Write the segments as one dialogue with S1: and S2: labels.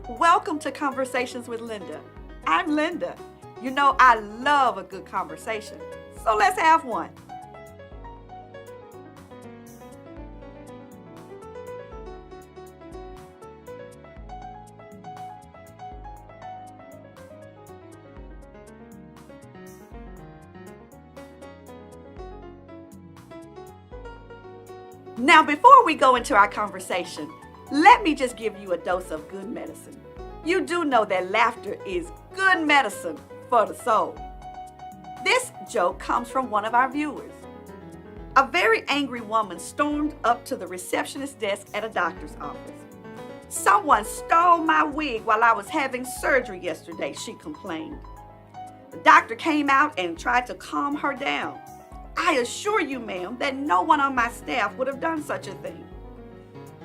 S1: Welcome to Conversations with Linda. I'm Linda. You know, I love a good conversation, so let's have one. Now, before we go into our conversation, let me just give you a dose of good medicine. You do know that laughter is good medicine for the soul. This joke comes from one of our viewers. A very angry woman stormed up to the receptionist's desk at a doctor's office. "Someone stole my wig while I was having surgery yesterday," she complained. The doctor came out and tried to calm her down. "I assure you, ma'am, that no one on my staff would have done such a thing."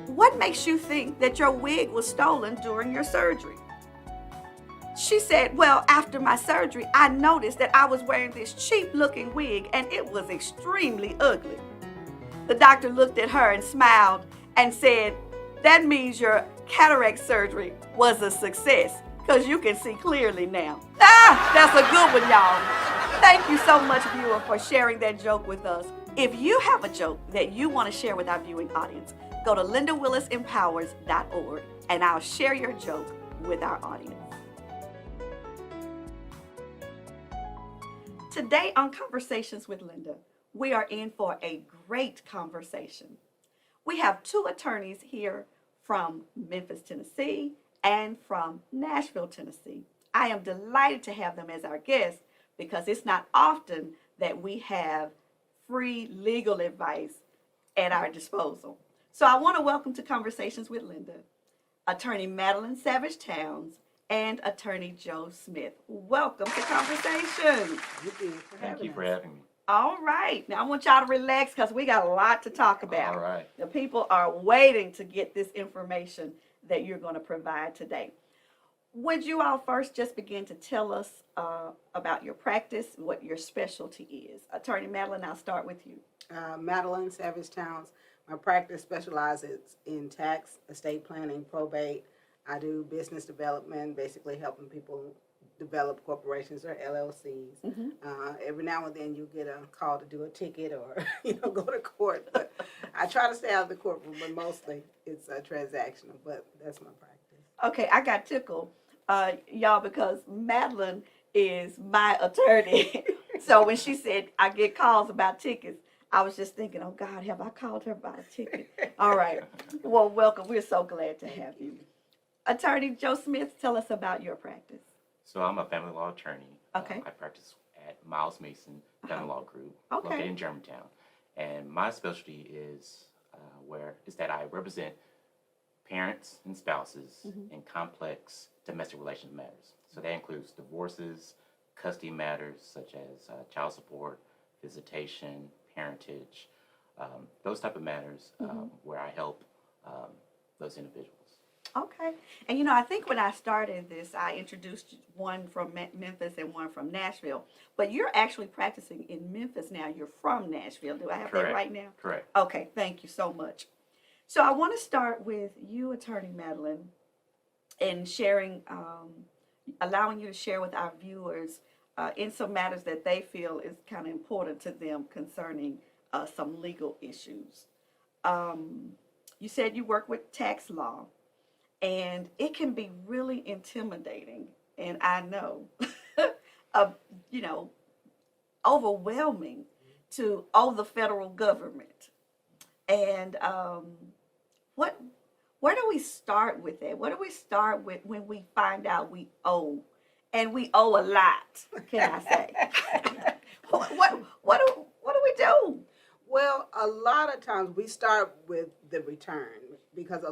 S1: "What makes you think that your wig was stolen during your surgery?" She said, "Well, after my surgery, I noticed that I was wearing this cheap-looking wig and it was extremely ugly." The doctor looked at her and smiled and said, "That means your cataract surgery was a success because you can see clearly now." That's a good one, y'all. Thank you so much, viewer, for sharing that joke with us. If you have a joke that you want to share with our viewing audience, go to lindawillisempowers.org and I'll share your joke with our audience. Today on Conversations with Linda, we are in for a great conversation. We have two attorneys here from Memphis, Tennessee, and from Nashville, Tennessee. I am delighted to have them as our guests because it's not often that we have free legal advice at our disposal. So I want to welcome to Conversations with Linda, Attorney Madeline Savage Towns and Attorney Joe Smith. Welcome to Conversations.
S2: Thank you for having me.
S1: All right. Now I want y'all to relax because we got a lot to talk about.
S2: All right.
S1: The people are waiting to get this information that you're going to provide today. Would you all first just begin to tell us about your practice, what your specialty is? Attorney Madeline, I'll start with you.
S3: Madeline Savage Towns. My practice specializes in tax, estate planning, probate. I do business development, basically helping people develop corporations or LLCs. Every now and then you get a call to do a ticket or go to court. But I try to stay out of the courtroom, but mostly it's transactional. But that's my practice.
S1: Okay, I got tickled, y'all, because Madeline is my attorney. So when she said I get calls about tickets, I was just thinking, oh God, have I called her about a ticket? All right. Well, welcome. We're so glad to have you. Attorney Joe Smith, tell us about your practice.
S2: So I'm a family law attorney.
S1: Okay.
S2: I practice at Miles Mason Family Law Group,
S1: Okay.
S2: located in Germantown. And my specialty is that I represent parents and spouses in complex domestic relations matters. So that includes divorces, custody matters such as child support, visitation, parentage, those type of matters where I help those individuals.
S1: Okay. And I think when I started this, I introduced one from Memphis and one from Nashville. But you're actually practicing in Memphis now. You're from Nashville. Do I have
S2: Correct.
S1: that right now?
S2: Correct.
S1: Okay. Thank you so much. So I want to start with you, Attorney Madeline, and sharing, allowing you to share with our viewers in some matters that they feel is kind of important to them concerning some legal issues. You said you work with tax law. And it can be really intimidating, and I know, overwhelming to owe the federal government. And where do we start with that? Where do we start with when we find out we owe, and we owe a lot? Can I say? what do we do?
S3: Well, a lot of times we start with the return because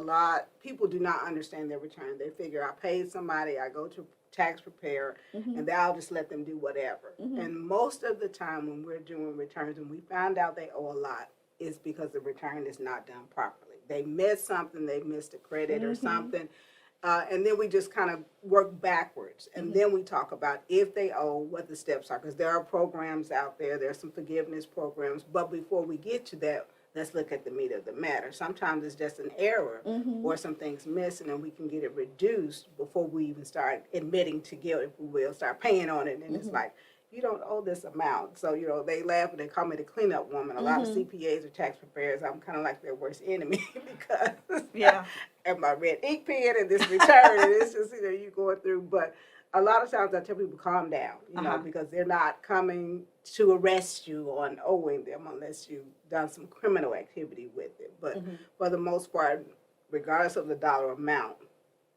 S3: people do not understand their return. They figure I paid somebody, I go to tax preparer, and I'll just let them do whatever. And most of the time when we're doing returns and we find out they owe a lot, it's because the return is not done properly. They missed something, they missed a credit or something. And then we just kind of work backwards. And then we talk about if they owe, what the steps are. Because there are programs out there. There's some forgiveness programs. But before we get to that, let's look at the meat of the matter. Sometimes it's just an error or some things missing, and we can get it reduced before we even start admitting to guilt, if we will, start paying on it. And it's like, you don't owe this amount. So, you know, they laugh and they call me the cleanup woman. A lot of CPAs or tax preparers, I'm kind of like their worst enemy because and my red ink pen and this return, and it's just, you know, you going through. But a lot of times I tell people, calm down, you know, because they're not coming to arrest you on owing them unless you've done some criminal activity with it. But for the most part, regardless of the dollar amount,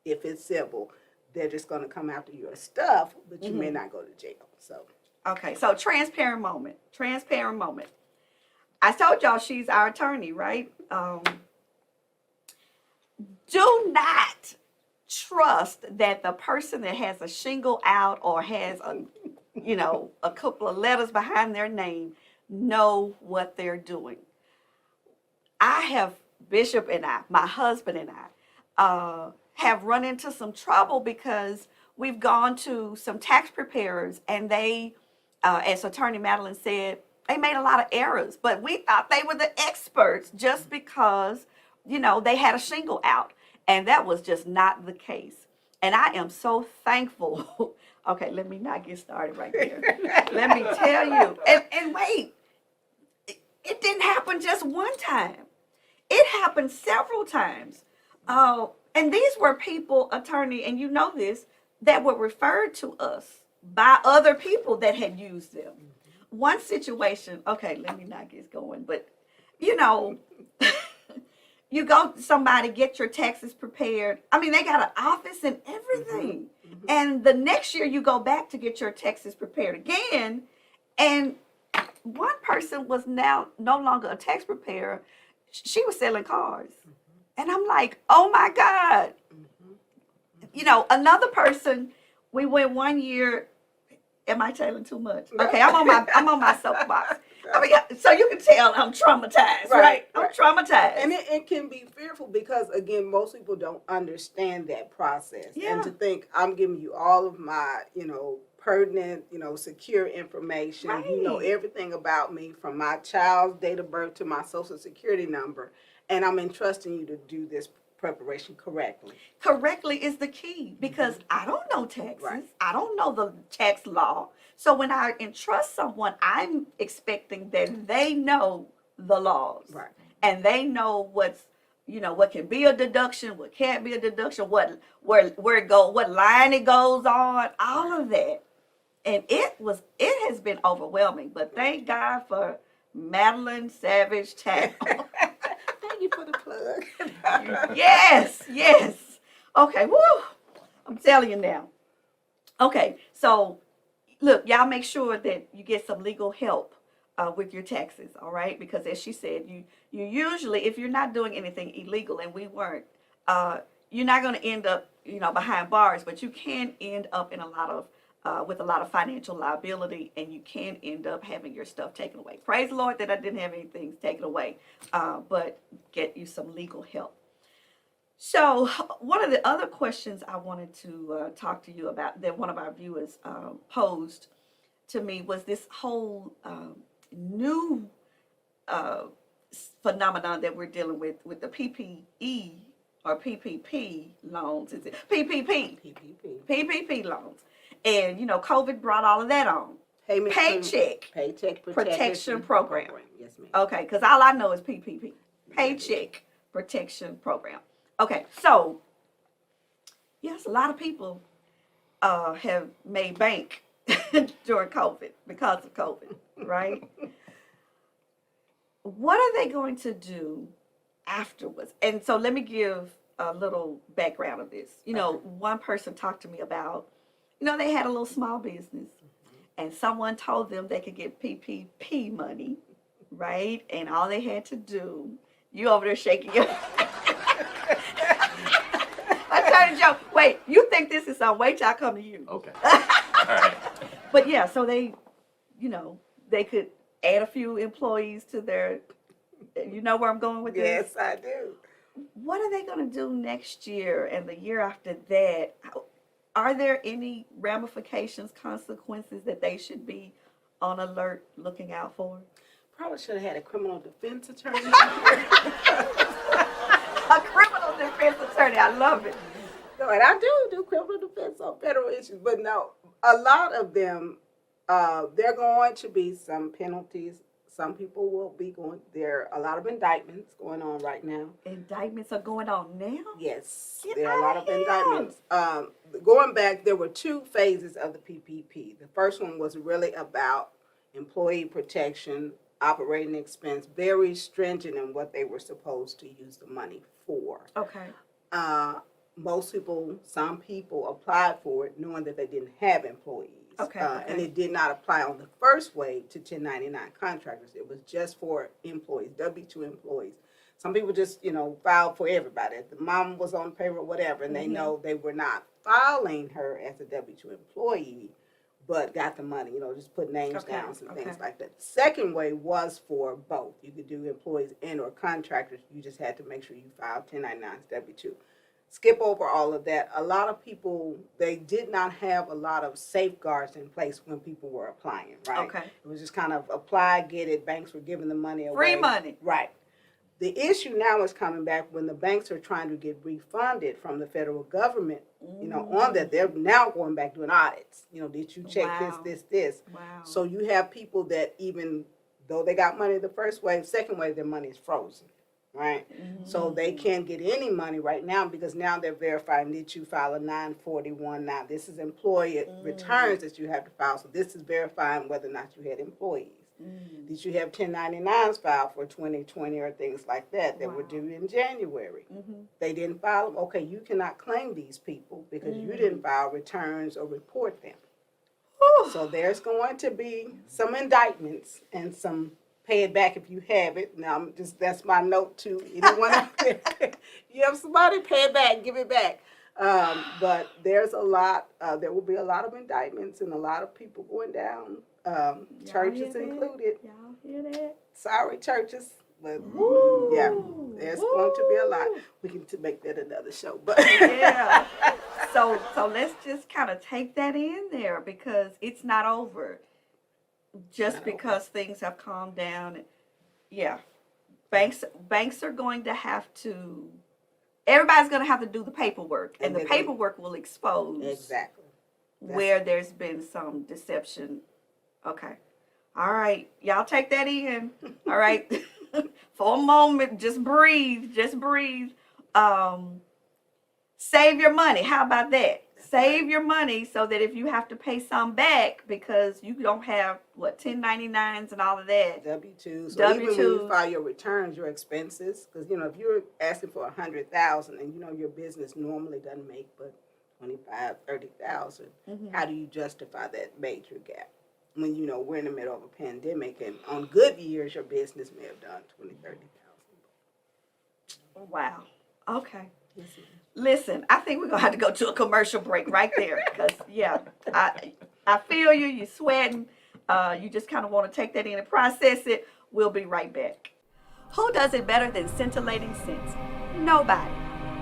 S3: if it's civil, they're just going to come after your stuff, but you may not go to jail. So.
S1: Okay, so transparent moment. Transparent moment. I told y'all she's our attorney, right? Do not trust that the person that has a shingle out or has a, you know, a couple of letters behind their name know what they're doing. I have, Bishop and I, my husband and I, have run into some trouble because we've gone to some tax preparers and they, as Attorney Madeline said, they made a lot of errors, but we thought they were the experts just because, you know, they had a shingle out. And that was just not the case. And I am so thankful. Okay, let me not get started right there. Let me tell you. And wait, it didn't happen just one time. It happened several times. And these were people, attorney, and you know this, that were referred to us by other people that had used them. One situation, okay, let me not get going, but, you know, you go to somebody, get your taxes prepared. I mean, they got an office and everything. And the next year you go back to get your taxes prepared again. And one person was now no longer a tax preparer. She was selling cars. And I'm like, oh my God. You know, another person, we went 1 year. Am I telling too much? Okay, I'm on my soapbox. I mean, so you can tell I'm traumatized, right? I'm traumatized.
S3: And it can be fearful because, again, most people don't understand that process.
S1: Yeah.
S3: And to think, I'm giving you all of my, you know, pertinent, you know, secure information.
S1: Right.
S3: You know everything about me from my child's date of birth to my social security number. And I'm entrusting you to do this preparation correctly.
S1: Correctly is the key because I don't know taxes.
S3: Right.
S1: I don't know the tax law. So when I entrust someone, I'm expecting that they know the laws.
S3: Right.
S1: And they know what's, you know, what can be a deduction, what can't be a deduction, where it go, what line it goes on, all of that. And it has been overwhelming, but thank God for Madeline Savage Tax.
S3: Thank you for the plug.
S1: Yes. Okay, woo. I'm telling you now. Okay, so look, y'all make sure that you get some legal help with your taxes, all right? Because as she said, you usually, if you're not doing anything illegal, and we weren't, you're not going to end up, you know, behind bars, but you can end up in a lot of with a lot of financial liability, and you can end up having your stuff taken away. Praise the Lord that I didn't have anything taken away, but get you some legal help. So one of the other questions I wanted to talk to you about that one of our viewers posed to me was this whole new phenomenon that we're dealing with the PPE or PPP loans. Is it PPP? PPP loans. And, you know, COVID brought all of that on. Paycheck Protection Program.
S3: Yes, ma'am.
S1: Okay, because all I know is PPP. Paycheck Protection Program. Okay, so, yes, a lot of people have made bank during COVID, because of COVID, right? What are they going to do afterwards? And so let me give a little background of this. You know, one person talked to me about, you know, they had a little small business and someone told them they could get PPP money, right? And all they had to do, you over there shaking your I told Joe, wait, you think this is some, wait till I come to you.
S2: Okay. All right.
S1: But yeah, so they, you know, they could add a few employees to their, you know where I'm going with this?
S3: Yes, I do.
S1: What are they going to do next year and the year after that? Are there any ramifications, consequences that they should be on alert looking out for?
S3: probably should have had a criminal defense attorney.
S1: A criminal defense attorney. I love it.
S3: No, and I do criminal defense on federal issues, but no, a lot of them, there are going to be some penalties. Some people will be going, there are a lot of indictments going on right now.
S1: Indictments are going on now?
S3: Yes,
S1: Get
S3: there are a lot of
S1: outta here.
S3: indictments. Going back, there were 2 phases of the PPP. The first one was really about employee protection, operating expense, very stringent in what they were supposed to use the money for.
S1: Okay.
S3: Most people, some people applied for it knowing that they didn't have employees.
S1: Okay,
S3: And it did not apply on the first wave to 1099 contractors. It was just for employees, W-2 employees. Some people just, filed for everybody. The mom was on payroll, whatever, and they know they were not filing her as a W-2 employee, but got the money, just put names down and things like that. The second wave was for both. You could do employees and or contractors. You just had to make sure you filed 1099s W-2. Skip over all of that. A lot of people, they did not have a lot of safeguards in place when people were applying, right?
S1: Okay.
S3: It was just kind of apply, get it. Banks were giving the money away.
S1: Free money.
S3: Right. The issue now is coming back when the banks are trying to get refunded from the federal government, on that. They're now going back doing audits. Did you check this?
S1: Wow.
S3: So you have people that even though they got money the first wave, second wave, their money is frozen. Right? So they can't get any money right now because now they're verifying that you file a 941. Now, this is employee returns that you have to file. So this is verifying whether or not you had employees. Did you have 1099s filed for 2020 or things like that were due in January? They didn't file them. Okay, you cannot claim these people because you didn't file returns or report them. So there's going to be some indictments and some pay it back if you have it. Now, that's my note to anyone out there. You have somebody, pay it back, give it back. But there's a lot, there will be a lot of indictments and a lot of people going down, churches included.
S1: Y'all hear that?
S3: Sorry, churches. But yeah, there's going to be a lot. We can make that another show. But
S1: yeah. So let's just kind of take that in there because it's not over. Just because things have calmed down. Yeah. Banks are going to have to, everybody's going to have to do the paperwork. And the paperwork will expose
S3: exactly
S1: where there's been some deception. Okay. All right. Y'all take that in. All right. For a moment, just breathe. Just breathe. Save your money. How about that? Save your money so that if you have to pay some back because you don't have, 1099s and all of that.
S3: W-2s. So even when you file your returns, your expenses, because, if you're asking for $100,000 and, your business normally doesn't make but $25,000, $30,000, how do you justify that major gap? When, we're in the middle of a pandemic and on good years, your business may have done $20,000, $30,000.
S1: Wow. Okay.
S3: Yes,
S1: listen, I think we're going to have to go to a commercial break right there because, I feel you. You're sweating. You just kind of want to take that in and process it. We'll be right back. Who does it better than Scintillating Scents? Nobody.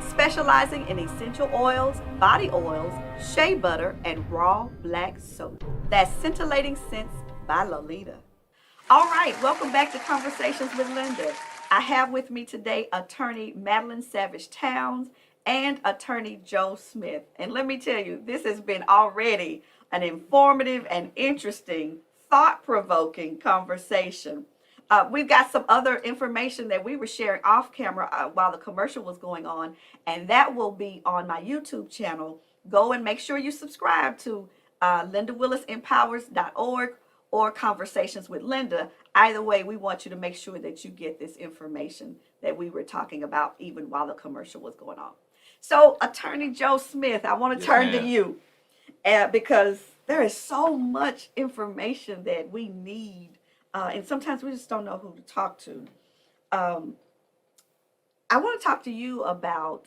S1: Specializing in essential oils, body oils, shea butter, and raw black soap. That's Scintillating Scents by Lolita. All right, welcome back to Conversations with Linda. I have with me today attorney Madeline Savage Towns and attorney Joe Smith. And let me tell you, this has been already an informative and interesting, thought-provoking conversation. We've got some other information that we were sharing off camera while the commercial was going on, and that will be on my YouTube channel. Go and make sure you subscribe to LindaWillisEmpowers.org or Conversations with Linda. Either way, we want you to make sure that you get this information that we were talking about even while the commercial was going on. So, Attorney Joe Smith, I want to turn to you because there is so much information that we need, and sometimes we just don't know who to talk to. I want to talk to you about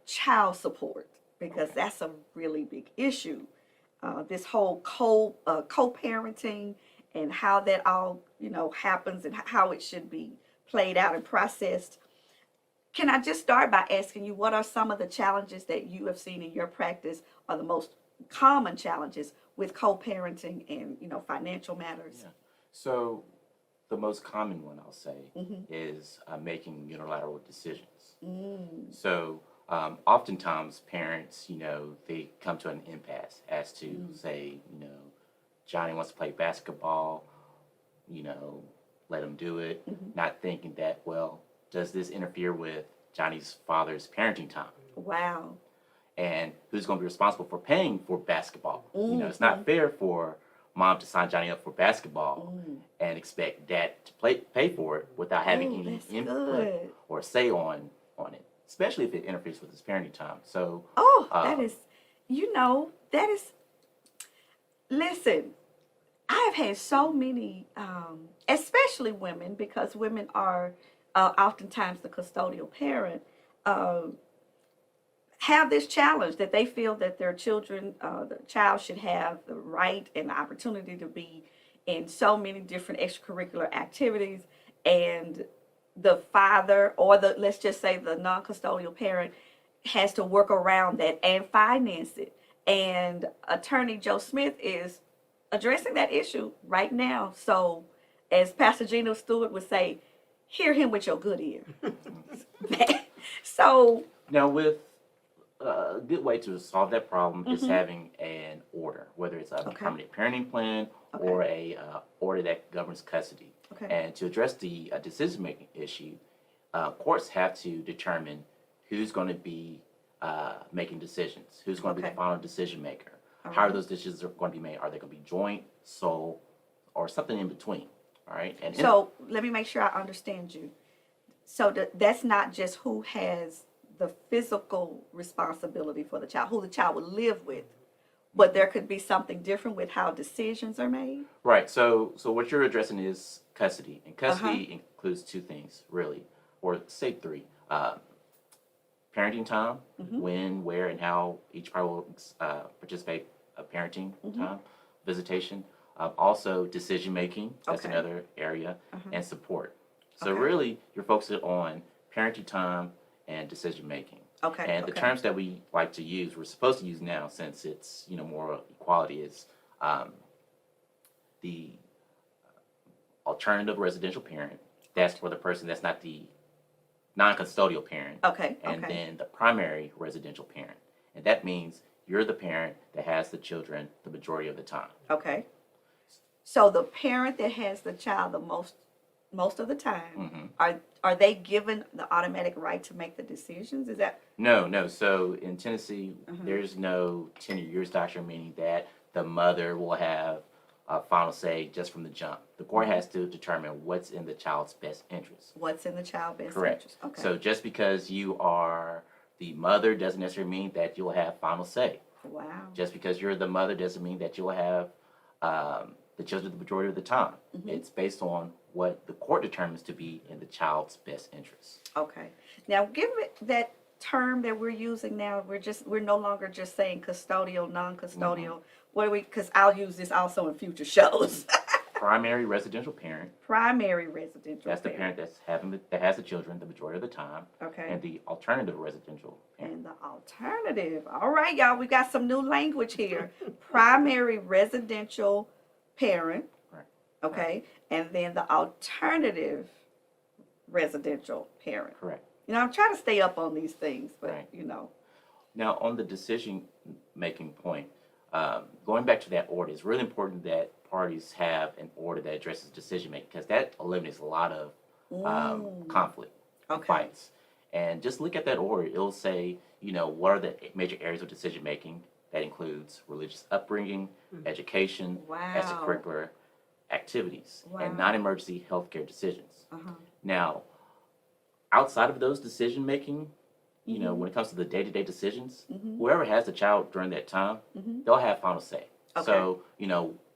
S1: child support because that's a really big issue. This whole co-parenting and how that all, happens and how it should be played out and processed. Can I just start by asking you, what are some of the challenges that you have seen in your practice, or the most common challenges with co-parenting and, financial matters?
S2: Yeah. So the most common one, I'll say, is making unilateral decisions. So oftentimes parents, they come to an impasse as to say, Johnny wants to play basketball, let him do it, not thinking that, well, does this interfere with Johnny's father's parenting time?
S1: Wow.
S2: And who's going to be responsible for paying for basketball? It's not fair for mom to sign Johnny up for basketball and expect dad to pay for it without having any input or say on it, especially if it interferes with his parenting time. So,
S1: listen, I have had so many, especially women, because women are oftentimes the custodial parent, have this challenge that they feel that their children, the child should have the right and the opportunity to be in so many different extracurricular activities, and the father, or let's just say the non-custodial parent, has to work around that and finance it. And Attorney Joe Smith is addressing that issue right now. So, as Pastor Gino Stewart would say, hear him with your good ear. So
S2: now, with a good way to solve that problem is having an order, whether it's a permanent parenting plan or a order that governs custody. And to address the decision-making issue, courts have to determine who's going to be making decisions, who's going to be the final decision maker. How are those decisions going to be made? Are they going to be joint, sole, or something in between? All right. And
S1: so let me make sure I understand you. So that's not just who has the physical responsibility for the child, who the child will live with, but there could be something different with how decisions are made.
S2: Right. So what you're addressing is custody, and custody includes two things, really, or say three: parenting time, when, where, and how each party will participate parenting time, visitation, also decision making. That's another area, and support. So really, you're focusing on parenting time and decision making. And the terms that we like to use, we're supposed to use now, since it's more equality, is the alternative residential parent. That's for the person that's not the non-custodial parent. And then the primary residential parent, and that means you're the parent that has the children the majority of the time.
S1: So the parent that has the child the most of the time, are they given the automatic right to make the decisions? Is that
S2: no? So in Tennessee, there's no tenure years doctrine, meaning that the mother will have a final say just from the jump. The court has to determine what's in the child's best interest.
S1: What's in the child's best
S2: Correct.
S1: interest?
S2: So just because you are the mother doesn't necessarily mean that you'll have final say.
S1: Wow.
S2: Just because you're the mother doesn't mean that you'll have the children the majority of the time. It's based on what the court determines to be in the child's best interest.
S1: Now, given that term that we're using now, we're no longer just saying custodial, non-custodial. What do we? Because I'll use this also in future shows.
S2: Primary residential parent.
S1: Primary residential.
S2: That's the parent that has the children the majority of the time. And the alternative residential parent.
S1: And the alternative. All right, y'all. We got some new language here. Primary residential parent. And then the alternative residential parent.
S2: Correct.
S1: I'm trying to stay up on these things, but
S2: Now, on the decision-making point, going back to that order, it's really important that parties have an order that addresses decision-making, because that eliminates a lot of conflict and fights. And just look at that order. It'll say, what are the major areas of decision-making. That includes religious upbringing, education, extracurricular activities, and non-emergency healthcare decisions. Now, outside of those decision-making, when it comes to the day-to-day decisions, whoever has the child during that time, they'll have final say. So,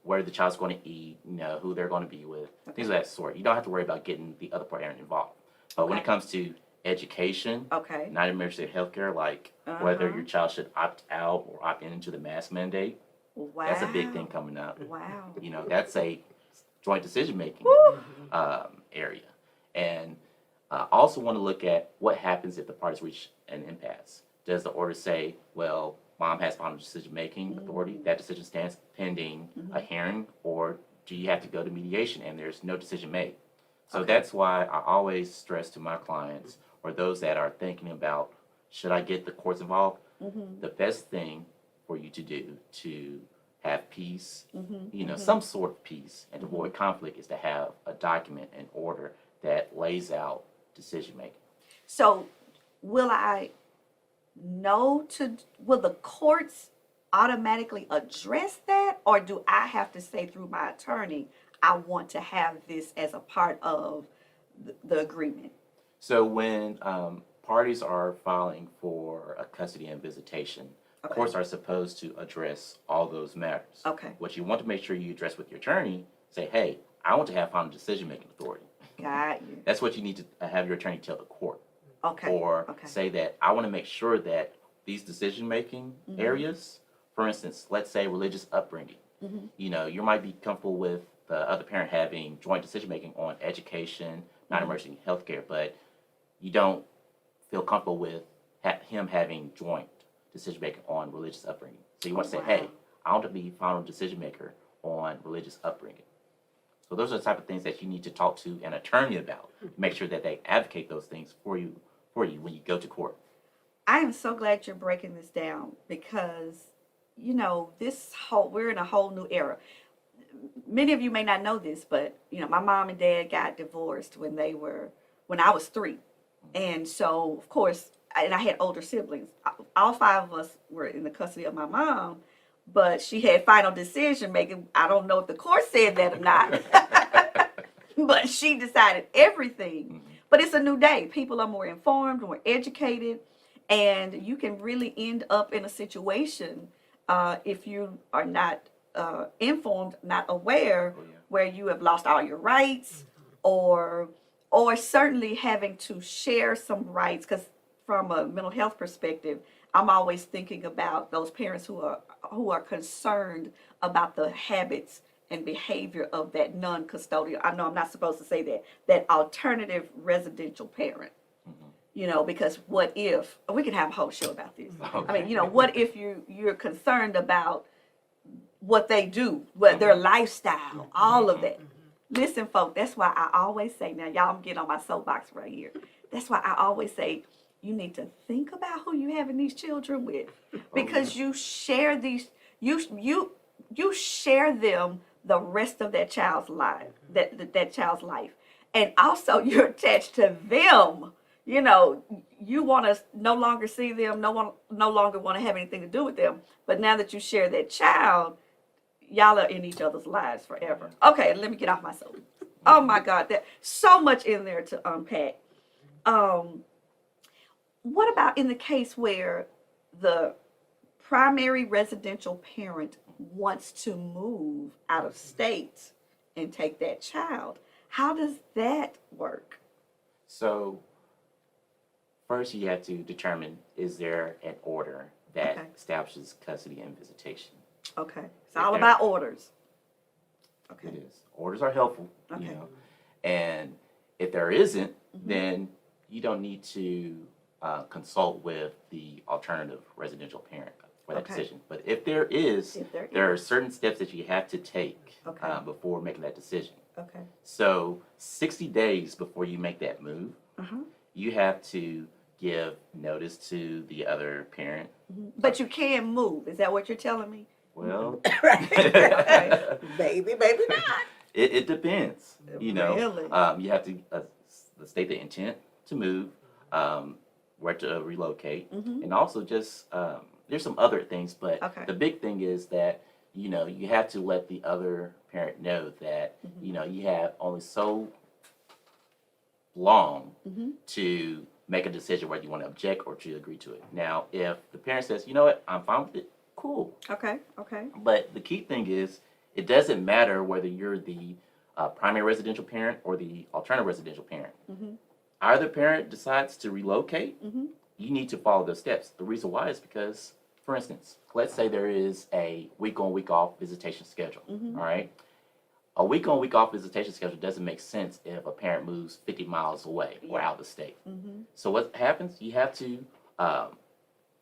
S2: where the child's going to eat, who they're going to be with, things of that sort. You don't have to worry about getting the other parent involved. But when it comes to education, non-emergency healthcare, like whether your child should opt out or opt into the mask mandate, that's a big thing coming up. That's a joint decision-making area. And also want to look at what happens if the parties reach an impasse. Does the order say, well, mom has final decision-making authority, that decision stands pending a hearing, or do you have to go to mediation and there's no decision made? So
S1: Okay.
S2: that's why I always stress to my clients or those that are thinking about, should I get the courts involved? The best thing for you to do to have peace, some sort of peace and avoid conflict is to have a document in order that lays out decision making.
S1: So will will the courts automatically address that, or do I have to say through my attorney, I want to have this as a part of the agreement?
S2: So when parties are filing for a custody and visitation,
S1: Okay.
S2: courts are supposed to address all those matters.
S1: Okay.
S2: What you want to make sure you address with your attorney, say, hey, I want to have final decision-making authority.
S1: Got you.
S2: That's what you need to have your attorney tell the court.
S1: Okay.
S2: Or
S1: Okay.
S2: say that I want to make sure that these decision-making areas, for instance, let's say religious upbringing, you might be comfortable with the other parent having joint decision-making on education, non-emergency healthcare, but you don't feel comfortable with him having joint decision-making on religious upbringing. So you want to say,
S1: wow.
S2: hey, I want to be final decision-maker on religious upbringing. So those are the type of things that you need to talk to an attorney about. Make sure that they advocate those things for you when you go to court.
S1: I am so glad you're breaking this down because, we're in a whole new era. Many of you may not know this, but, my mom and dad got divorced when I was 3. And so, of course, and I had older siblings. All 5 of us were in the custody of my mom, but she had final decision making. I don't know if the court said that or not, but she decided everything. But it's a new day. People are more informed, more educated, and you can really end up in a situation if you are not informed, not aware, where you have lost all your rights, or certainly having to share some rights. Because from a mental health perspective, I'm always thinking about those parents who are concerned about the habits and behavior of that non-custodial. I know I'm not supposed to say that alternative residential parent. Because what if we could have a whole show about this?
S2: Okay.
S1: I mean, what if you're concerned about what they do, what their lifestyle, all of that. Listen, folks, that's why I always say, now y'all, I'm getting on my soapbox right here. That's why I always say, you need to think about who you having these children with, because you share these, you share them the rest of that child's life, that child's life, and also you're attached to them. You want to no longer see them, no longer want to have anything to do with them. But now that you share that child, y'all are in each other's lives forever. Okay, let me get off my soap. Oh my God, there's so much in there to unpack. What about in the case where the primary residential parent wants to move out of state and take that child? How does that work?
S2: So first you have to determine, is there an order that
S1: Okay.
S2: establishes custody and visitation?
S1: Okay, it's all about orders. Okay.
S2: It is. Orders are helpful,
S1: Okay.
S2: And if there isn't, then you don't need to consult with the alternative residential parent for that
S1: Okay.
S2: decision. But if there is,
S1: If there
S2: there are
S1: is.
S2: certain steps that you have to take
S1: Okay.
S2: before making that decision.
S1: Okay.
S2: So 60 days before you make that move, you have to give notice to the other parent.
S1: But you can move. Is that what you're telling me?
S2: Well,
S1: Okay.
S3: Maybe not.
S2: it depends.
S1: Really?
S2: You have to state the intent to move, where to relocate, and also just there's some other things, but
S1: Okay.
S2: the big thing is that you have to let the other parent know that you have only so long to make a decision whether you want to object or to agree to it. Now, if the parent says, you know what, I'm fine with it, cool.
S1: Okay. Okay.
S2: But the key thing is, it doesn't matter whether you're the primary residential parent or the alternative residential parent. Either parent decides to relocate, you need to follow those steps. The reason why is because, for instance, let's say there is a week-on, week-off visitation schedule, all right? A week-on, week-off visitation schedule doesn't make sense if a parent moves 50 miles away or out of the state. So what happens? You have to,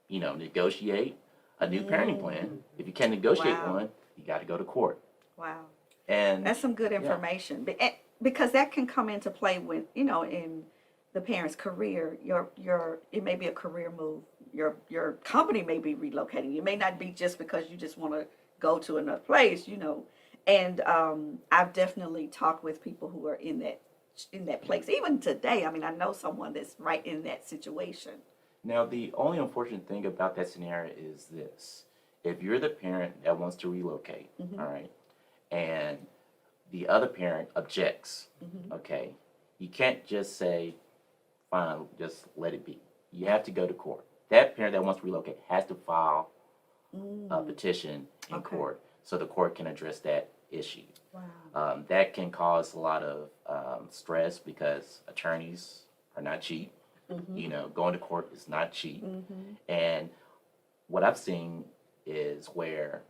S2: negotiate a new parenting plan. If you can't negotiate
S1: Wow.
S2: one, you got to go to court.
S1: Wow.
S2: And
S1: That's some good information. because that can come into play when, in the parent's career, it may be a career move. Your company may be relocating. It may not be just because you just want to go to another place, And I've definitely talked with people who are in that place. Even today, I mean, I know someone that's right in that situation.
S2: Now, the only unfortunate thing about that scenario is this. If you're the parent that wants to relocate, all right, and the other parent objects, okay, you can't just say, fine, just let it be. You have to go to court. That parent that wants to relocate has to file a petition in court so the court can address that issue.
S1: Wow.
S2: That can cause a lot of stress because attorneys are not cheap. Going to court is not cheap. And what I've seen is where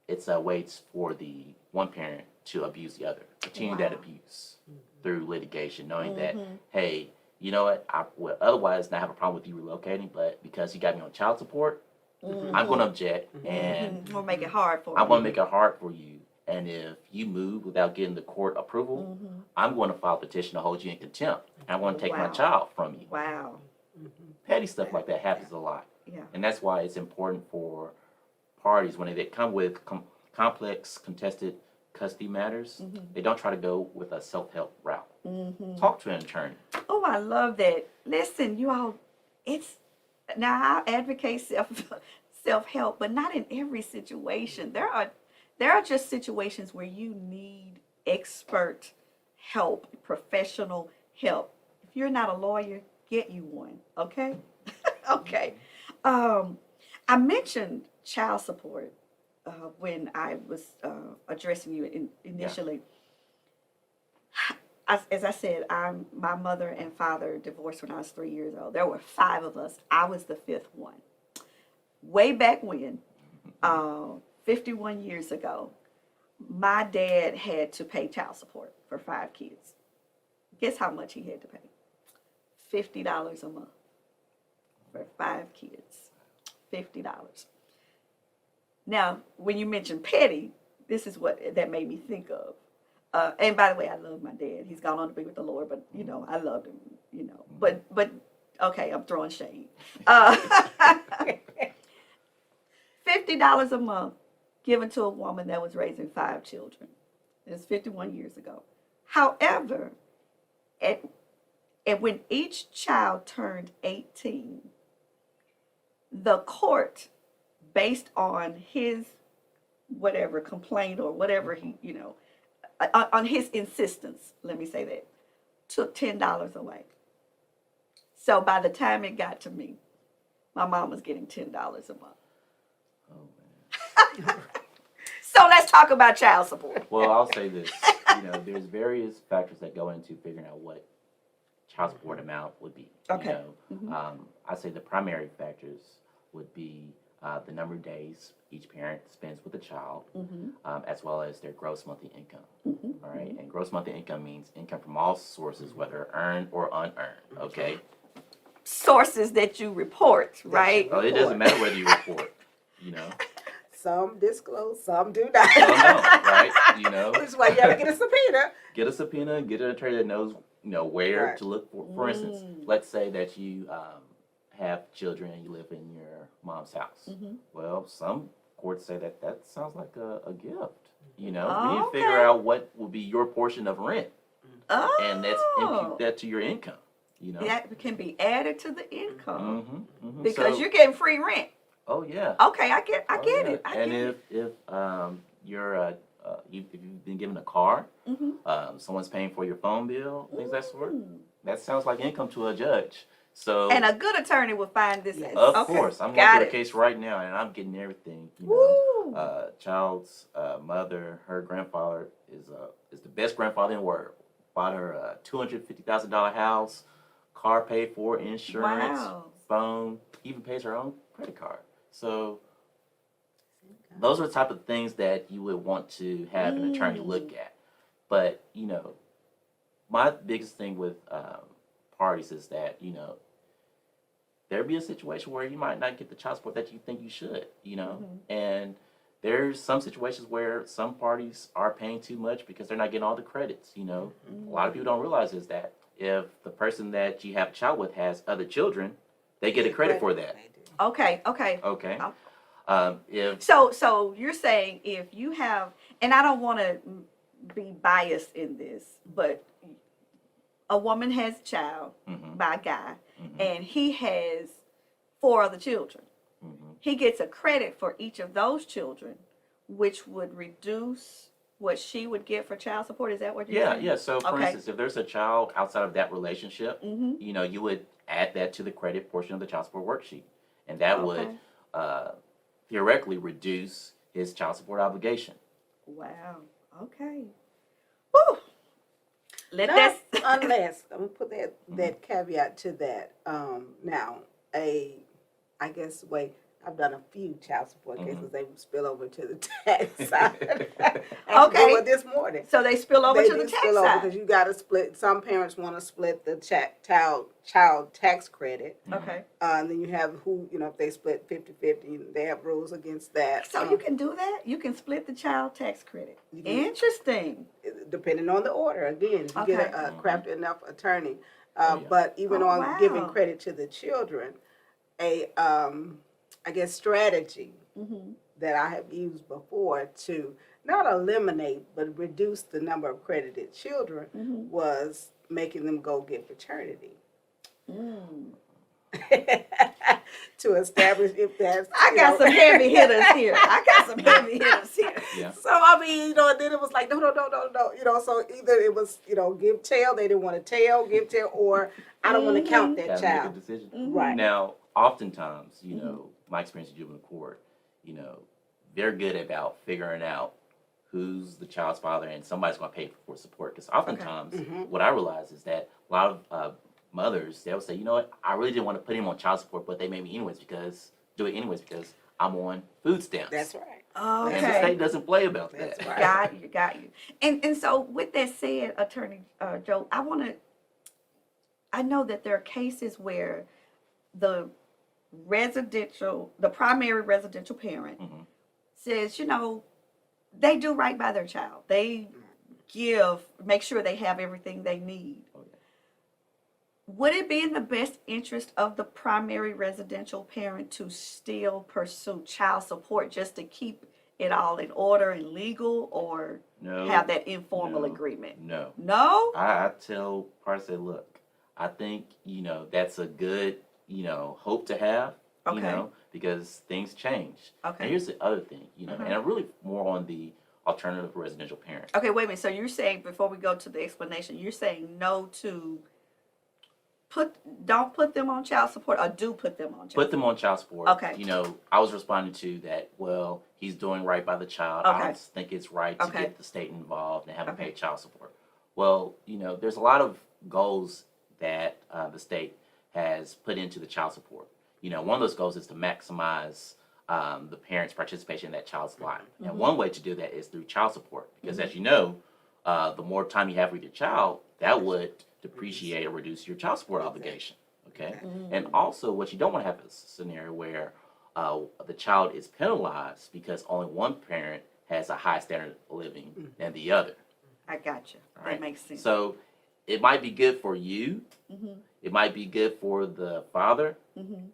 S2: it's a way for the one parent to abuse the other, continue that abuse through litigation, knowing that, hey, you know what, I would otherwise not have a problem with you relocating, but because you got me on child support, I'm going to object, and
S1: We'll make it hard for
S2: I'm going to make it hard for you. And if you move without getting the court approval, I'm going to file a petition to hold you in contempt. And I want to take my child from you.
S1: Wow.
S2: Petty stuff like that happens a lot.
S1: Yeah.
S2: And that's why it's important for parties, when they come with complex contested custody matters, they don't try to go with a self-help route. Talk to an attorney.
S1: Oh, I love that. Listen, you all, now I advocate self-help, but not in every situation. There are just situations where you need expert help, professional help. If you're not a lawyer, get you one, okay? Okay. I mentioned child support when I was addressing you initially. As I said, my mother and father divorced when I was 3 years old. There were 5 of us. I was the 5th one. Way back when, 51 years ago, my dad had to pay child support for 5 kids. Guess how much he had to pay? $50 a month for 5 kids. $50. Now, when you mention petty, this is what that made me think of. And by the way, I love my dad. He's gone on to be with the Lord, but I loved him. But okay, I'm throwing shade. $50 a month given to a woman that was raising 5 children. It's 51 years ago. However, and when each child turned 18, the court, based on his whatever complaint or whatever he, on his insistence, let me say that, took $10 away. So by the time it got to me, my mom was getting $10 a month.
S2: Oh, man.
S1: So let's talk about child support.
S2: Well, I'll say this. There's various factors that go into figuring out what child support amount would be.
S1: Okay.
S2: I say the primary factors would be the number of days each parent spends with the child, as well as their gross monthly income. All right, and gross monthly income means income from all sources, whether earned or unearned. Okay.
S1: Sources that you report, right?
S2: Well, it doesn't matter whether you report.
S3: Some disclose, some do not.
S2: Some don't, right?
S3: Which is why you gotta get a subpoena.
S2: Get a subpoena, get an attorney that knows, where to look for. For instance, let's say that you have children and you live in your mom's house. Well, some courts say that sounds like a gift. We need to figure out what will be your portion of rent, and that's impute that to your income.
S1: That can be added to the income because
S2: So,
S1: you're getting free rent.
S2: Oh yeah.
S1: Okay, I get it.
S2: And if you're if you've been given a car, someone's paying for your phone bill, things of that sort. That sounds like income to a judge. So,
S1: and a good attorney will find this.
S2: Of course, I'm going through a case right now, and I'm getting everything. Child's mother, her grandfather is the best grandfather in the world. Bought her a $250,000 house, car paid for, insurance, phone, even pays her own credit card. So those are the type of things that you would want to have an attorney look at. But my biggest thing with parties is that there'd be a situation where you might not get the child support that you think you should, and there's some situations where some parties are paying too much because they're not getting all the credits. You know, a lot of people don't realize is that if the person that you have a child with has other children, they get a credit for that.
S1: Okay, okay.
S2: Okay. If
S1: So you're saying if you have, and I don't want to be biased in this, but a woman has a child by a guy, and he has 4 other children. He gets a credit for each of those children, which would reduce what she would get for child support. Is that what you're saying?
S2: yeah. So for
S1: Okay.
S2: instance, if there's a child outside of that relationship, you know, you would add that to the credit portion of the child support worksheet, and that would theoretically reduce his child support obligation.
S1: Wow. Okay. Woo.
S3: Unless I'm gonna put that caveat to that. Now, I guess I've done a few child support cases. They spill over to the tax side.
S1: Okay.
S3: Well, this morning.
S1: So they spill over
S3: They
S1: to
S3: do
S1: the tax
S3: spill over
S1: side.
S3: because you got to split. Some parents want to split the child tax credit.
S1: Okay.
S3: And then you have if they split 50-50, they have rules against that.
S1: So you can do that? You can split the child tax credit.
S3: can.
S1: Interesting.
S3: Depending on the order. Again, if you get a crafty enough attorney. But even
S1: Oh,
S3: on
S1: wow.
S3: giving credit to the children, I guess strategy that I have used before to not eliminate but reduce the number of credited children was making them go get fraternity. To establish if that's
S1: I got some heavy hitters here.
S2: Yeah.
S3: So I mean, then it was like no. So either it was give tail, they didn't want to tail, give tail, or I don't want to count that
S2: Gotta
S3: child.
S2: make a decision.
S3: Right.
S2: Now, oftentimes, you know, my experience in juvenile court, you know, they're good about figuring out who's the child's father and somebody's going to pay for support. Because oftentimes, what I realize is that a lot of mothers, they'll say, you know what, I really didn't want to put him on child support, but they made me do it anyways because I'm on food stamps.
S3: That's right.
S1: Okay.
S2: And the state doesn't play about that.
S3: That's right.
S1: Got you. And so with that said, Attorney Joe, I know that there are cases where the primary residential parent says, they do right by their child. They make sure they have everything they need. Would it be in the best interest of the primary residential parent to still pursue child support just to keep it all in order and legal, or have that informal agreement?
S2: No.
S1: No?
S2: I tell parents, say, look, I think, that's a good, hope to have, because things change.
S1: Okay.
S2: And here's the other thing, and I'm really more on the alternative residential parent.
S1: Okay, wait a minute. So you're saying, before we go to the explanation, you're saying no to don't put them on child support, or do put them on child support?
S2: Put them on child support.
S1: Okay.
S2: I was responding to that, well, he's doing right by the child.
S1: Okay.
S2: I don't think it's right to
S1: Okay.
S2: get the state involved and have them pay child support. Well, there's a lot of goals that the state has put into the child support. One of those goals is to maximize the parents' participation in that child's life. And one way to do that is through child support. Because as you know, the more time you have with your child, that would depreciate or reduce your child support obligation. Okay? And also, what you don't want to have is a scenario where the child is penalized because only one parent has a high standard of living than the other.
S1: I got you.
S2: Right?
S1: That makes sense.
S2: So it might be good for you. It might be good for the father.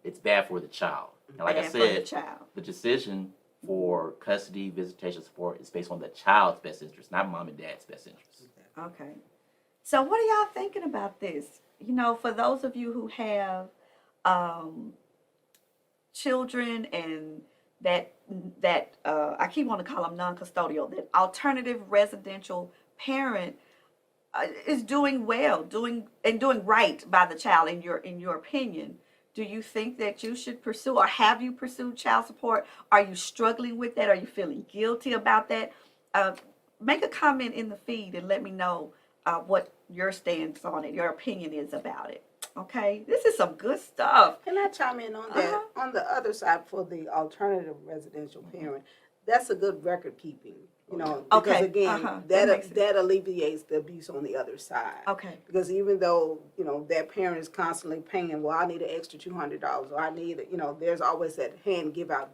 S2: It's bad for the child. And like I
S1: Bad for
S2: said,
S1: the child.
S2: the decision for custody, visitation support is based on the child's best interest, not mom and dad's best interest.
S1: Okay. So what are y'all thinking about this? For those of you who have children and that I keep wanting to call them non-custodial, that alternative residential parent is doing well, doing right by the child in your opinion. Do you think that you should pursue, or have you pursued child support? Are you struggling with that? Are you feeling guilty about that? Make a comment in the feed and let me know what your stance on it, your opinion is about it. Okay, this is some good stuff.
S3: Can I chime in on that? On the other side, for the alternative residential parent, that's a good record keeping. Because
S1: Okay,
S3: again,
S1: that makes sense.
S3: that alleviates the abuse on the other side.
S1: Okay.
S3: Because even though that parent is constantly paying, well, I need an extra $200, or I need, there's always that hand give out.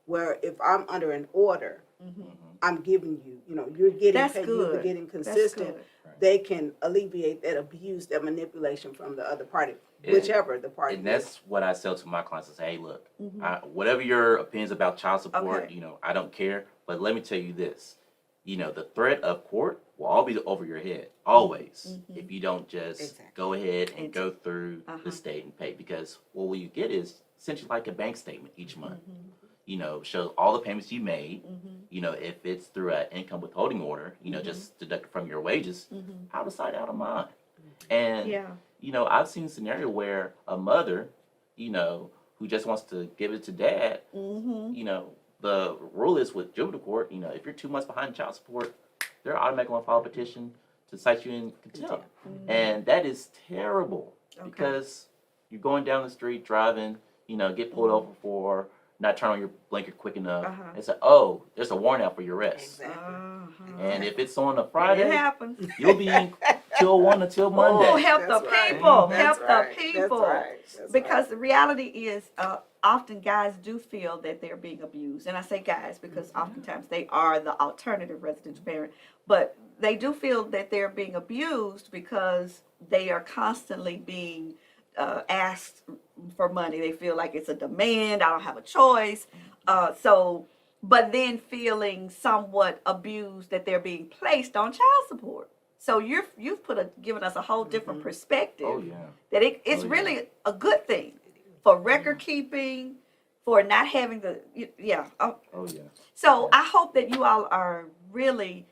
S3: where if I'm under an order,
S1: Mm-hmm.
S3: I'm giving you, you're getting
S1: That's
S3: paid,
S1: good.
S3: you're getting
S1: That's
S3: consistent.
S1: good.
S3: They can alleviate that abuse, that manipulation from the other party,
S2: And-
S3: whichever the party
S2: And
S3: is.
S2: that's what I sell to my clients. I say, hey, look,
S1: Mm-hmm.
S2: whatever your opinions about child support,
S1: Okay.
S2: I don't care. But let me tell you this, the threat of court will all be over your head, always,
S1: Mm-hmm.
S2: if you don't just
S3: Exactly.
S2: go ahead and
S1: And-
S2: go through
S1: Uh-huh.
S2: the state and pay. Because what you get is essentially like a bank statement each month. Shows all the payments you made. If it's through an income withholding order, just deduct it from your wages, out of sight, out of mind. And
S1: Yeah.
S2: I've seen a scenario where a mother, who just wants to give it to dad, the rule is with juvenile court, if you're 2 months behind in child support, they're automatically going to file a petition to cite you in contempt. And that is terrible because you're going down the street driving, get pulled over for not turning on your blinker quick enough. And say, oh, there's a warrant out for your arrest.
S1: Uh-huh.
S2: And if it's on a
S1: It
S2: Friday,
S1: happens.
S2: you'll be in till 1 until Monday.
S1: Oh, help the
S3: That's right.
S1: people.
S3: That's
S1: Help
S3: right.
S1: the people.
S3: That's right. That's
S1: Because the reality is, often guys do feel that they're being abused. And I say guys because oftentimes they are the alternative residential parent. But they do feel that they're being abused because they are constantly being asked for money. They feel like it's a demand. I don't have a choice. But then feeling somewhat abused that they're being placed on child support. So you've given us a whole different perspective.
S2: Oh, yeah.
S1: That it's really a good thing for record keeping, for not having the
S2: Oh, yeah.
S1: So I hope that you all are really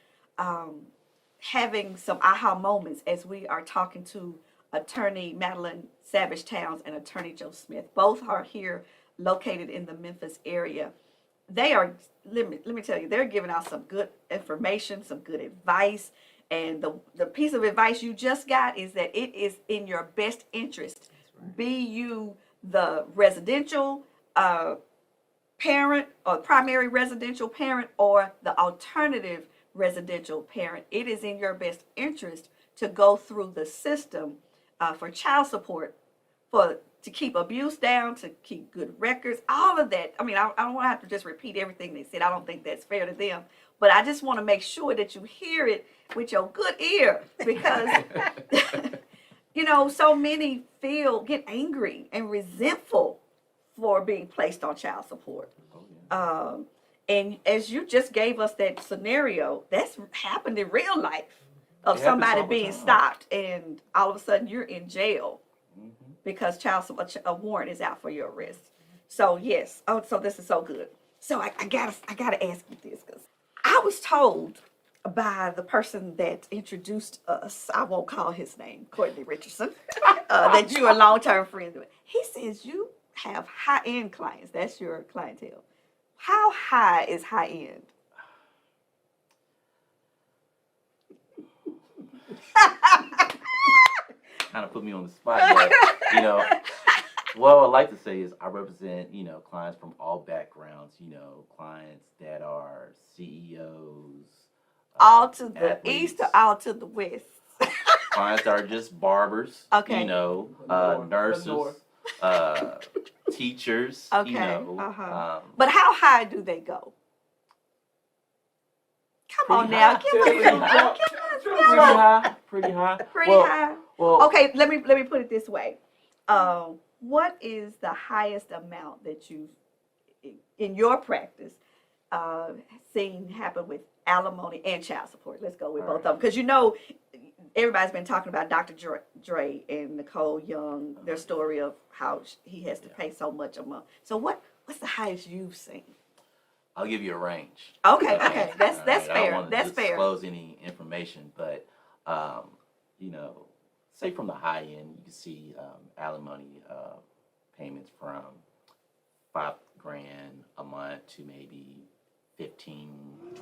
S1: having some aha moments as we are talking to Attorney Madeline Savage Towns and Attorney Joe Smith. Both are here, located in the Memphis area. They are, let me tell you, they're giving out some good information, some good advice. And the piece of advice you just got is that it is in your best interest. Be you the residential parent or primary residential parent or the alternative residential parent. It is in your best interest to go through the system for child support, to keep abuse down, to keep good records, all of that. I mean, I don't want to have to just repeat everything they said. I don't think that's fair to them. But I just want to make sure that you hear it with your good ear because, so many get angry and resentful for being placed on child support. And as you just gave us that scenario, that's happened in real life of
S2: It happens
S1: somebody
S2: all the
S1: being
S2: time.
S1: stopped and all of a sudden you're in jail because a warrant is out for your arrest. So yes, so this is so good. So I gotta ask you this because I was told by the person that introduced us, I won't call his name, Courtney Richardson, that you are long-term friends with. He says you have high-end clients. That's your clientele. How high is high-end?
S2: Kind of put me on the spot, but what I like to say is I represent clients from all backgrounds. Clients that are CEOs,
S1: All to the
S2: athletes,
S1: east or all to the west?
S2: clients that are just barbers.
S1: Okay.
S2: Nurses, teachers.
S1: Okay. But how high do they go? Come on now, give us some.
S2: Pretty high.
S1: Pretty
S2: Well,
S1: high.
S2: Well,
S1: Okay, let me put it this way. What is the highest amount that you, in your practice, seen happen with alimony and child support? Let's go with both of them, because everybody's been talking about Dr. Dre and Nicole Young, their story of how he has to pay so much a month. So what's the highest you've seen?
S2: I'll give you a range.
S1: Okay, that's
S2: All
S1: fair.
S2: right, I don't want to
S1: That's fair.
S2: disclose any information, but say from the high end, you can see alimony payments from $5,000 a month to maybe 15,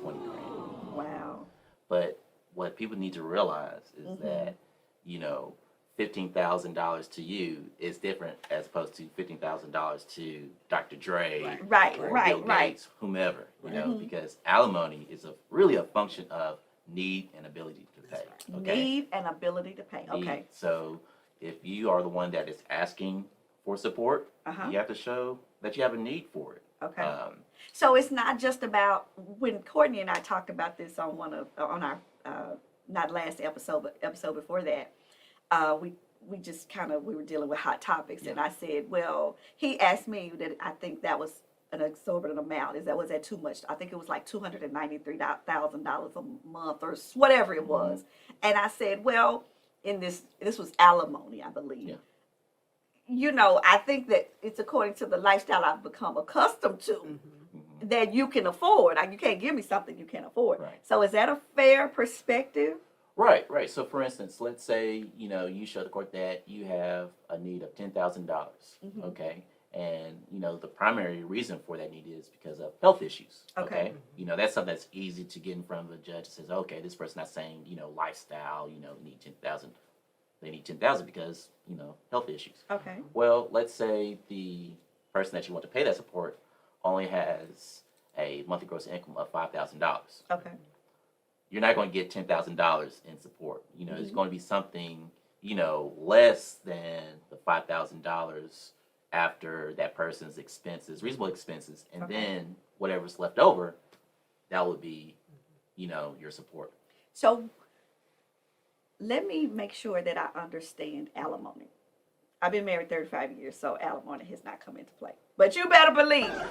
S2: 20 grand.
S1: Wow.
S2: But what people need to realize is that $15,000 to you is different as opposed to $15,000 to Dr. Dre,
S1: Right,
S2: or
S1: right,
S2: Bill
S1: right.
S2: Gates, whomever. Because alimony is really a function of need and ability to pay. Okay.
S1: Need and ability to pay. Okay.
S2: Need. So if you are the one that is asking for support,
S1: Uh-huh.
S2: You have to show that you have a need for it.
S1: Okay. So it's not just about, when Courtney and I talked about this on on our not last episode but episode before that, we just we were dealing with hot topics, and I said, well, he asked me that I think that was an exorbitant amount. Was that too much? I think it was like $293,000 a month or whatever it was. And I said, well, this was alimony, I believe.
S2: Yeah.
S1: You know, I think that it's according to the lifestyle I've become accustomed to that you can afford. Like, you can't give me something you can't afford.
S2: Right.
S1: So is that a fair perspective?
S2: Right. So for instance, let's say, you show the court that you have a need of $10,000, okay? And, the primary reason for that need is because of health issues, okay? That's something that's easy to get in front of a judge that says, okay, this person's not saying, lifestyle, need 10,000. They need 10,000 because, health issues.
S1: Okay.
S2: Well, let's say the person that you want to pay that support only has a monthly gross income of $5,000.
S1: Okay.
S2: You're not going to get $10,000 in support. It's going to be something, less than the $5,000 after that person's expenses, reasonable expenses, and then whatever's left over, that would be, your support.
S1: So let me make sure that I understand alimony. I've been married 35 years, so alimony has not come into play. But you better believe.
S2: I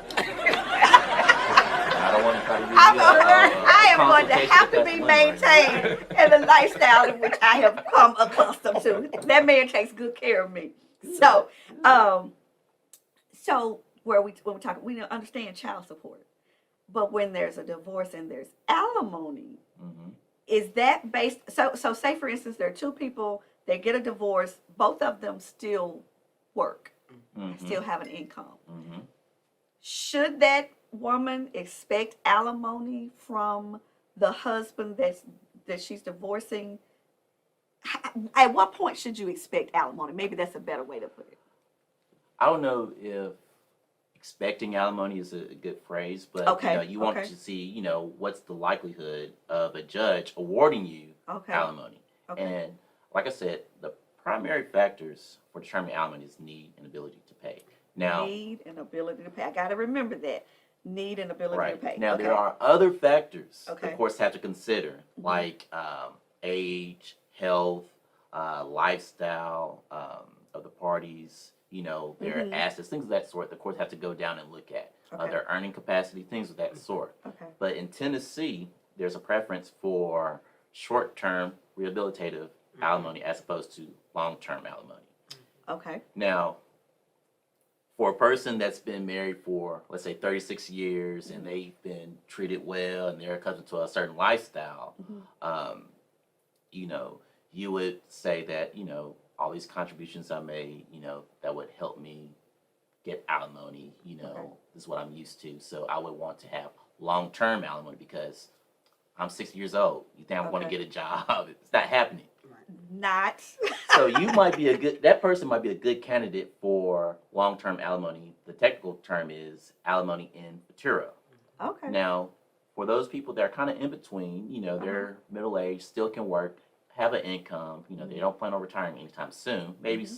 S2: don't want to try to use
S1: I am going to have to be maintained in the lifestyle in which I have come accustomed to. That man takes good care of me. So, when we're talking, we understand child support. But when there's a divorce and there's alimony, is that based? So say for instance, there are two people, they get a divorce, both of them still work, still have an income. Should that woman expect alimony from the husband that she's divorcing? At what point should you expect alimony? Maybe that's a better way to put it.
S2: I don't know if expecting alimony is a good phrase, but you want to see, what's the likelihood of a judge awarding you alimony. And like I said, the primary factors for determining alimony is need and ability to pay. Now,
S1: need and ability to pay. I got to remember that. Need and ability to pay.
S2: Now, there are other factors the courts have to consider, like age, health, lifestyle of the parties, their assets, things of that sort. The courts have to go down and look at their earning capacity, things of that sort. But in Tennessee, there's a preference for short-term rehabilitative alimony as opposed to long-term alimony. Now, for a person that's been married for, let's say, 36 years and they've been treated well and they're accustomed to a certain lifestyle, you would say that, all these contributions I made, that would help me get alimony, this is what I'm used to. So I would want to have long-term alimony because I'm 60 years old. You think I'm going to get a job? It's not happening.
S1: Not.
S2: So that person might be a good candidate for long-term alimony. The technical term is alimony in futuro. Now, for those people that are kind of in between, they're middle-aged, still can work, have an income, they don't plan on retiring anytime soon, maybe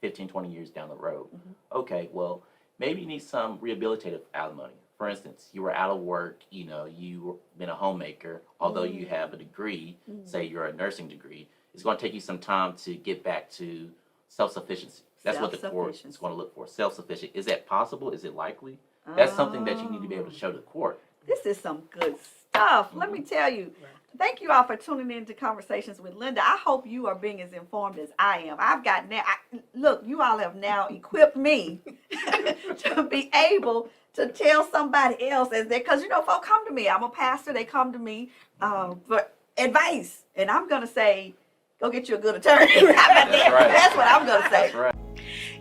S2: 15, 20 years down the road. Okay, well, maybe you need some rehabilitative alimony. For instance, you were out of work, you've been a homemaker, although you have a degree, say you're a nursing degree, it's going to take you some time to get back to self-sufficiency. That's what the court is going to look for, self-sufficient. Is that possible? Is it likely? That's something that you need to be able to show to the court.
S1: This is some good stuff. Let me tell you. Thank you all for tuning in to Conversations with Linda. I hope you are being as informed as I am. Look, you all have now equipped me to be able to tell somebody else because folks come to me. I'm a pastor. They come to me for advice, and I'm gonna say, go get you a good attorney. How about that?
S2: Right.
S1: That's what I'm gonna say.
S2: That's right.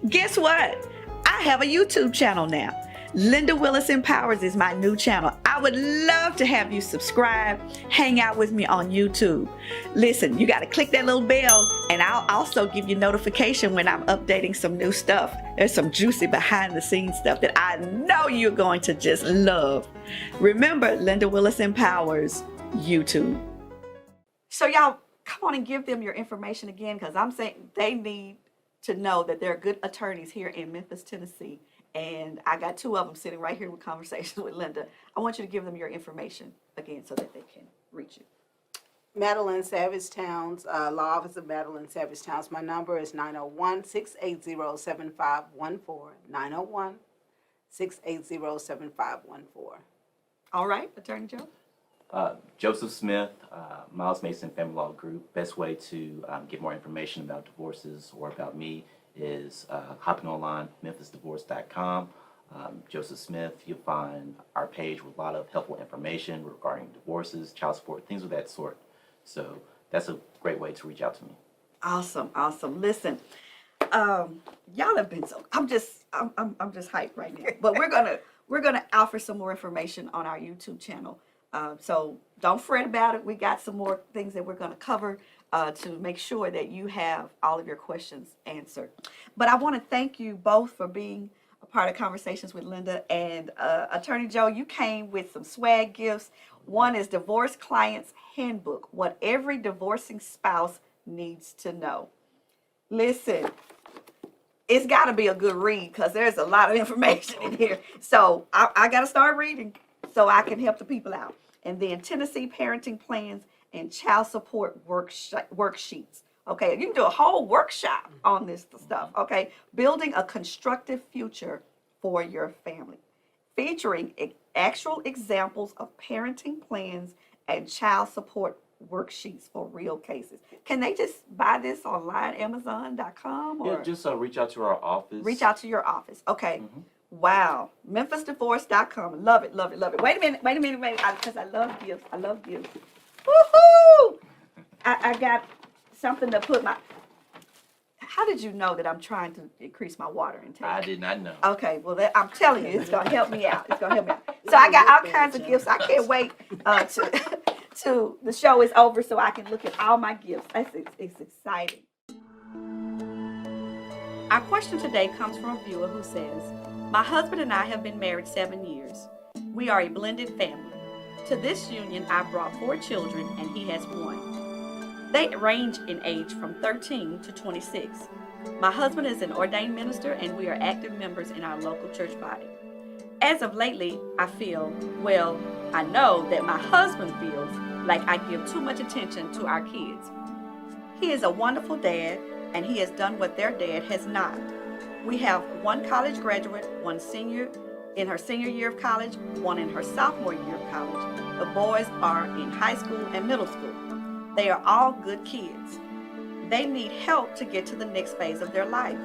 S1: Guess what? I have a YouTube channel now. Linda Willis Empowers is my new channel. I would love to have you subscribe, hang out with me on YouTube. Listen, you got to click that little bell, and I'll also give you notification when I'm updating some new stuff. There's some juicy behind the scenes stuff that I know you're going to just love. Remember, Linda Willis Empowers YouTube. So y'all, come on and give them your information again, because I'm saying they need to know that there are good attorneys here in Memphis, Tennessee. And I got two of them sitting right here with conversations with Linda. I want you to give them your information again so that they can reach you.
S3: Madeline Savage Towns, Law Office of Madeline Savage Towns. My number is 901-680-7514. 901-680-7514.
S1: All right, Attorney Joe.
S2: Joseph Smith, Miles Mason Family Law Group. Best way to get more information about divorces or about me is hopping online, memphisdivorce.com. Joseph Smith, you'll find our page with a lot of helpful information regarding divorces, child support, things of that sort. So that's a great way to reach out to me.
S1: Awesome, awesome. Listen, y'all have been so. I'm just hyped right now. But we're gonna offer some more information on our YouTube channel. So don't fret about it. We got some more things that we're gonna cover to make sure that you have all of your questions answered. But I want to thank you both for being a part of Conversations with Linda. And Attorney Joe, you came with some swag gifts. One is Divorce Client's Handbook, what every divorcing spouse needs to know. Listen, it's got to be a good read because there's a lot of information in here. So I got to start reading so I can help the people out. And then Tennessee Parenting Plans and Child Support Worksheets. Okay, you can do a whole workshop on this stuff. Okay, Building a Constructive Future for Your Family, featuring actual examples of parenting plans and child support worksheets for real cases. Can they just buy this online, Amazon.com? Or
S2: Yeah, just reach out to our office.
S1: reach out to your office. Okay. Wow. memphisdivorce.com. Love it, love it, love it. Wait a minute, because I love gifts. I love gifts. Woohoo! I got something to put my... How did you know that I'm trying to increase my water intake?
S2: I did not know.
S1: Okay, well, I'm telling you, it's going to help me out. It's going to help me out. So I got all kinds of gifts. I can't wait to the show is over so I can look at all my gifts. It's exciting. Our question today comes from a viewer who says, my husband and I have been married 7 years. We are a blended family. To this union, I brought 4 children and he has 1. They range in age from 13 to 26. My husband is an ordained minister and we are active members in our local church body. As of lately, I know that my husband feels like I give too much attention to our kids. He is a wonderful dad and he has done what their dad has not. We have 1 college graduate, 1 senior in her senior year of college, 1 in her sophomore year of college. The boys are in high school and middle school. They are all good kids. They need help to get to the next phase of their life.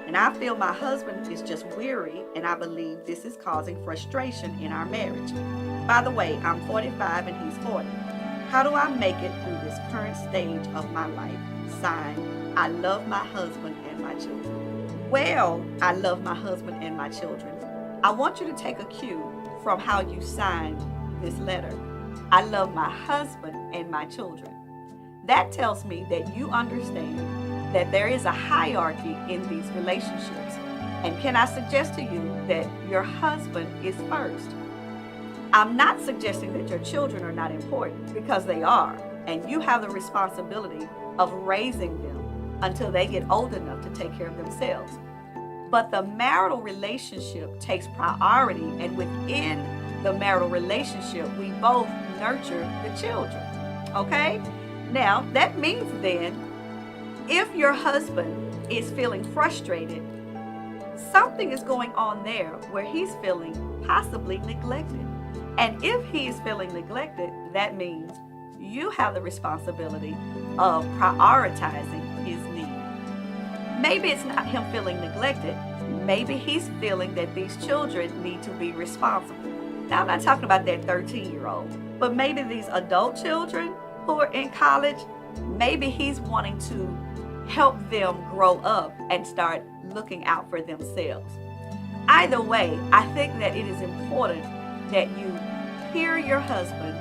S1: And I feel my husband is just weary, and I believe this is causing frustration in our marriage. By the way, I'm 45 and he's 40. How do I make it through this current stage of my life? Signed, I love my husband and my children. Well, I love my husband and my children. I want you to take a cue from how you signed this letter. I love my husband and my children. That tells me that you understand that there is a hierarchy in these relationships. And can I suggest to you that your husband is first? I'm not suggesting that your children are not important, because they are, and you have the responsibility of raising them until they get old enough to take care of themselves. But the marital relationship takes priority, and within the marital relationship, we both nurture the children, okay? Now, that means then, if your husband is feeling frustrated, something is going on there where he's feeling possibly neglected. And if he's feeling neglected, that means you have the responsibility of prioritizing his need. Maybe it's not him feeling neglected. Maybe he's feeling that these children need to be responsible. Now, I'm not talking about that 13-year-old, but maybe these adult children who are in college, maybe he's wanting to help them grow up and start looking out for themselves. Either way, I think that it is important that you hear your husband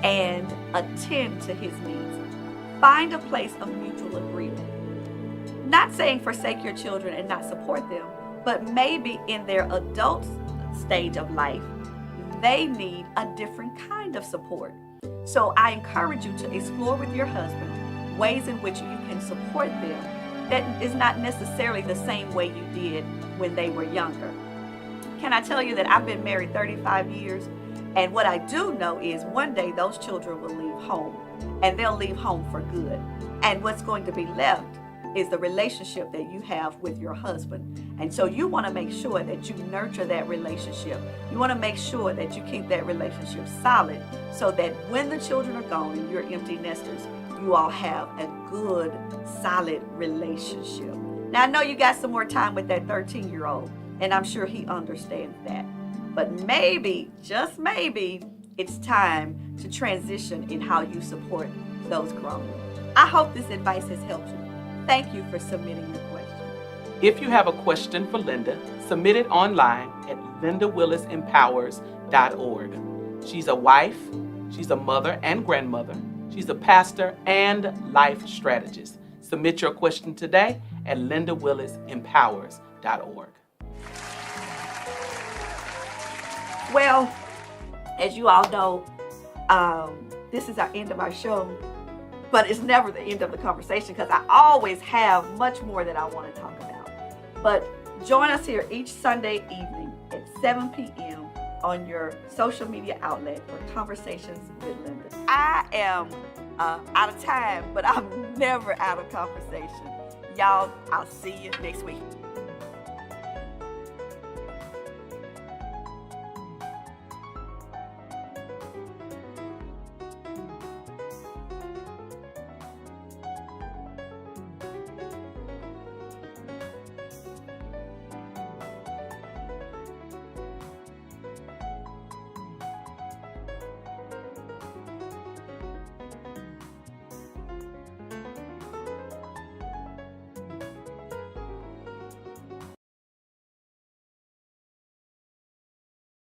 S1: and attend to his needs. Find a place of mutual agreement. Not saying forsake your children and not support them, but maybe in their adult stage of life, they need a different kind of support. So I encourage you to explore with your husband ways in which you can support them that is not necessarily the same way you did when they were younger. Can I tell you that I've been married 35 years, and what I do know is one day those children will leave home, and they'll leave home for good. And what's going to be left is the relationship that you have with your husband. And so you want to make sure that you nurture that relationship. You want to make sure that you keep that relationship solid so that when the children are gone and you're empty nesters, you all have a good, solid relationship. Now, I know you got some more time with that 13-year-old, and I'm sure he understands that. But maybe, just maybe, it's time to transition in how you support those grown. I hope this advice has helped you. Thank you for submitting your question.
S4: If you have a question for Linda, submit it online at lindawillisempowers.org. She's a wife, she's a mother and grandmother, she's a pastor and life strategist. Submit your question today at lindawillisempowers.org.
S1: Well, as you all know, this is our end of our show. But it's never the end of the conversation because I always have much more that I want to talk about. But join us here each Sunday evening at 7 p.m. on your social media outlet for Conversations with Linda. I am out of time, but I'm never out of conversation. Y'all, I'll see you next week.